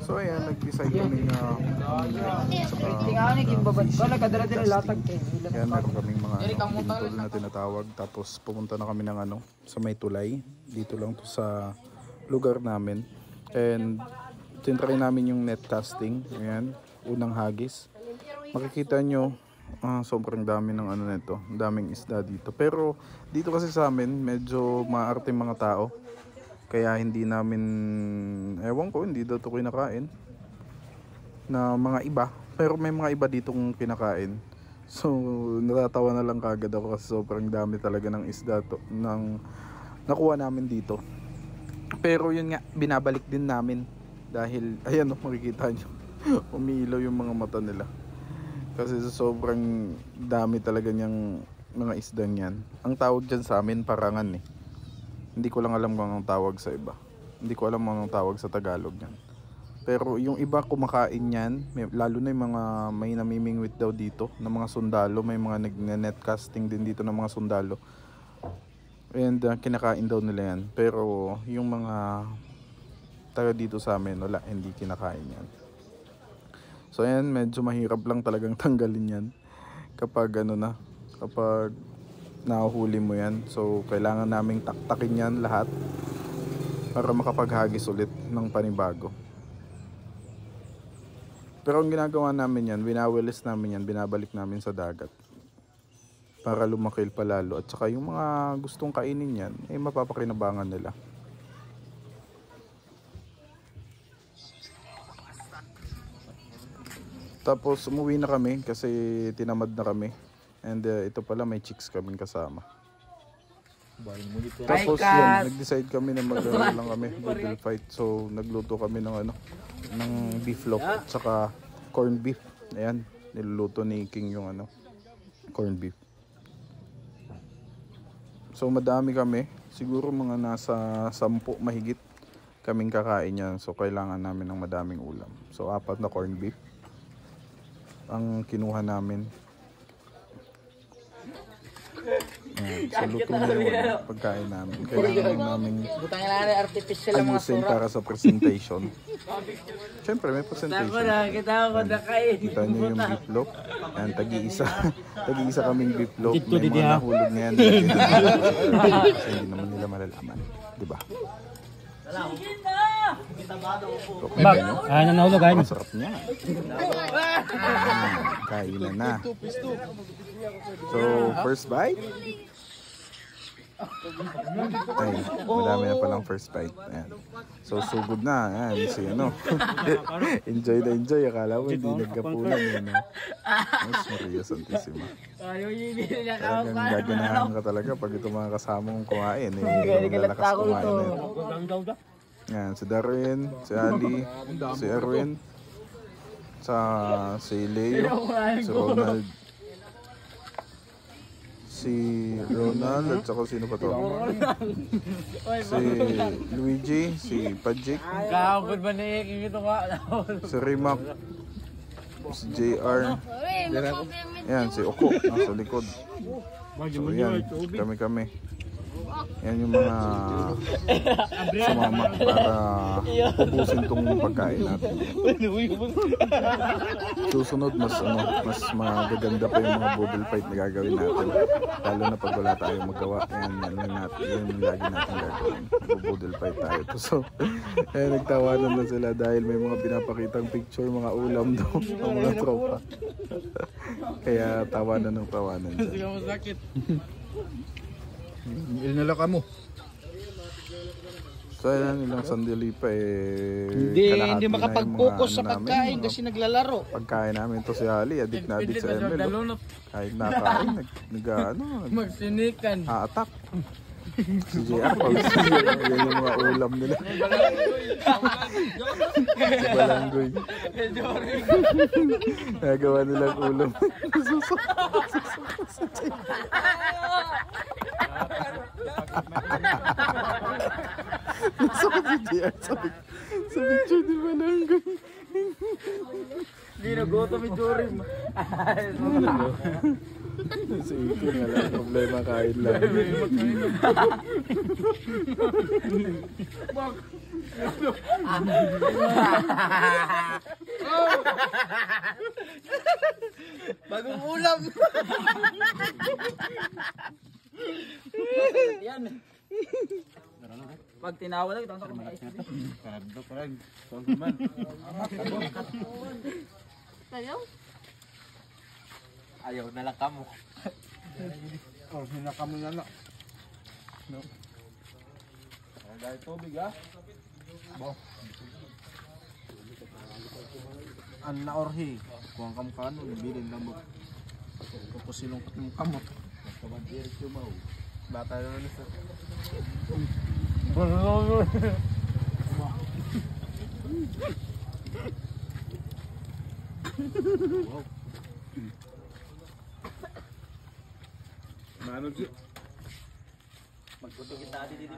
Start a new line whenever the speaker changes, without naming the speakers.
So ayan, nag-decide kami na kaya meron kaming mga pinutol na tinatawag. Tapos pumunta na kami ng sa may tulay. Dito lang to sa lugar namin. And tinry namin yung net casting. Ayan, unang hagis. Makikita nyo, sobrang dami ng nito. Daming isda dito. Pero dito kasi sa amin, medyo maarte mga tao. Kaya hindi namin, ewan ko, hindi daw ito kinakain na mga iba. Pero may mga iba ditong kinakain. So natatawa na lang kagad ako kasi sobrang dami talaga ng isda ng nakuha namin dito. Pero yun nga, binabalik din namin. Dahil, ayan makikita nyo, umiilaw yung mga mata nila. Kasi sobrang dami talaga niyang mga isdang yan. Ang tawag dyan sa amin, parangan eh. Hindi ko lang alam kung anong tawag sa iba. Hindi ko alam kung anong tawag sa Tagalog yan. Pero yung iba kumakain yan, lalo na yung mga may namimingwit daw dito ng mga sundalo. May mga nag-net casting din dito ng mga sundalo. And kinakain daw nila yan. Pero yung mga taga dito sa amin, wala, hindi kinakain yan. So ayan, medyo mahirap lang talagang tanggalin yan kapag kapag nahuhuli mo yan. So kailangan naming taktakin yan lahat para makapaghagis ulit ng panibago. Pero ang ginagawa namin yan, winawilis namin yan, binabalik namin sa dagat para lumakil pa lalo. At saka yung mga gustong kainin yan, mapapakinabangan nila. Tapos umuwi na kami kasi tinamad na kami. And ito pala, may chicks kaming kasama. Tapos yun, nag-decide kami na lang kami, budol fight. So nagluto kami ng ng beef loaf at saka corned beef. Ayan, niluluto ni King yung corned beef. So madami kami, siguro mga nasa 10 mahigit kaming kakain yan. So kailangan namin ng madaming ulam. So 4 na corned beef ang kinuha namin. So luto na yung pagkain namin. Kailangan namin ayusin para sa presentation. Siyempre may presentation. Kita nyo yung beef loaf. Ayan, tagi-isa kaming beef loaf. May mga nahulog na yan. Hindi naman nila malalaman, diba?
Bag, nahulog kain.
Masarap niya. Kainan na. So, first bite. Ay, madami na palang first bite. Ayan. So, sugod na. Ayan, si enjoy na enjoy. Akala mo hindi nagkapunan. Mas Maria Santissima. Talagang gaganahan ka talaga pag ito mga kasama kong kumain. Lalakas kumain na ito. Ayan, si Darwin, si Ali, si Erwin, si Leo, si Ronald, at saka sino pa to? Si Luigi, si Pajik, si Rimac, si JR, yan, si Oko, nasa likod. So yan, kami. Yan yung mga sumama para ubusin tong pagkain natin. Susunod mas magaganda pa yung mga bubble fight na gagawin natin. Lalo na pag wala tayong magawa. Yan yung lagi natin gagawin. Bubble fight tayo. So nagtawanan na sila dahil may mga pinapakitang picture, mga ulam daw ng mga tropa. Kaya tawanan siya.
Ilinalaka mo.
So yan, ilang sandali pa
hindi makapag-focus sa pagkain kasi naglalaro.
Pagkain namin to si Ali, adik na adik sa ML. Kahit nakain,
magsinikan.
Attack. Si JR pa, yan yung mga ulam nila. Balanggoy. Nagawa nilang ulam. Nasakot si JR, Sa picture di ba hanggang...
Ginagoto mi Jorim.
Sa ikin nga lang, problema kain lang.
Bagong ulam. Yan. Pag tinawa lang, ito ako may ice cream.
Karado ka lang. Tungguman.
Kayo?
Ayaw na lang kamo.
Oh, hinaka mo na na. No. Dahil tubig ha. Bo. An na orhi. Kuang kam kano, bilin na mo. Pupusilong kat mong kamot. Kabandiris yung mau. Bata naman isa. Wow. Mano siya?
Magputo kita dito.